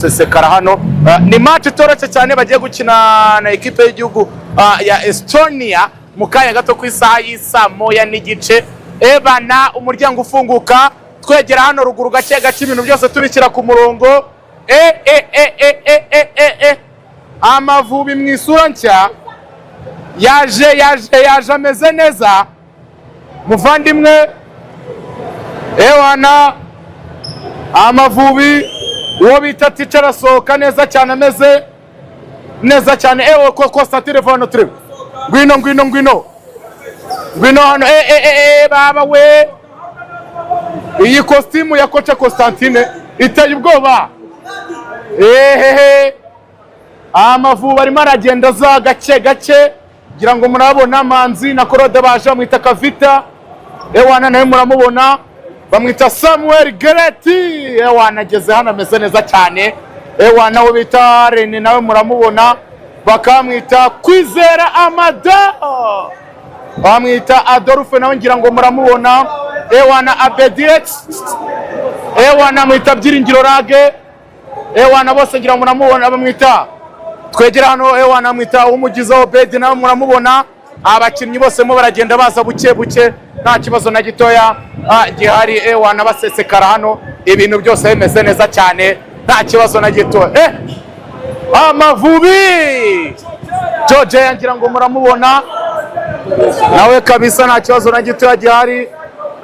Sesekara hano ni match itoroshye cyane bagiye gukina na equipe y'igihugu ya Estonia mu kanya gato ku isaha y'isa moya n'igice. Ebana umuryango ufunguka twegera hano ruguru gace ibintu byose tubikira ku murongo. Amavubi mu isura nshya yaje ameze neza muvandimwe. Ewana Amavubi uwo bita Ticha arasohoka neza cyane, ameze neza cyane. Ewe Constantine Vano Trip ngwino hano. Baba we, iyi costume ya kocha Constantine iteye ubwoba. Amavubi arimo aragenda za gace gira ngo murabona Manzi na Korode baje mwita Kavita. Ewana nawe muramubona bamwita Samuel Gereti. Ewana ageze hano ameze neza cyane. Ewana we bita Rene nawe muramubona bakamwita Kwizera Amada. Bamwita Adolphe nawe ngira ngo muramubona. Ewana Abediex. Ewana mwita Byiringiro Rage. Ewana bose ngira ngo muramubona bamwita twegera hano. Ewana mwita umugiza Obedi nawe muramubona. Abakinnyi bose mo baragenda baza buke nta kibazo na gitoya gihari. Ewana basesekara hano ibintu byose bimeze neza cyane nta kibazo na gitoya. Amavubi George yangira ngo muramubona nawe kabisa nta kibazo na gitoya gihari.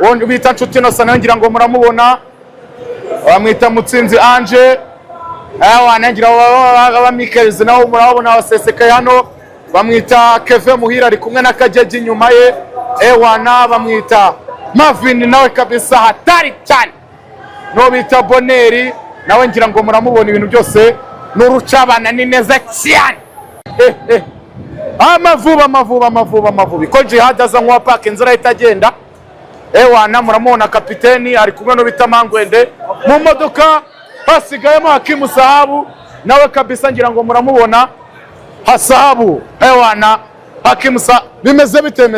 Wondi bita Nshuti Innocent nawe ngira ngo muramubona bamwita Mutsinzi Ange. Ewana ngira aba Michaels nawe murabona basesekaye hano bamwita Keve Muhira ari kumwe na Kajeji nyuma ye. Ewana bamwita Marvin nawe kabisa hatari cyane. No bita Boneri nawe ngira ngo muramubona ibintu byose n'urucabana ni neza cyane. Amavubi ko Jihad aza nwa park inzira itagenda. Ewana muramubona kapiteni ari kumwe no bita Mangwende mu modoka hasigayemo Hakimu Sahabu nawe kabisa ngira ngo muramubona Hasabu. Ewana Hakimu Sahabu bimeze bite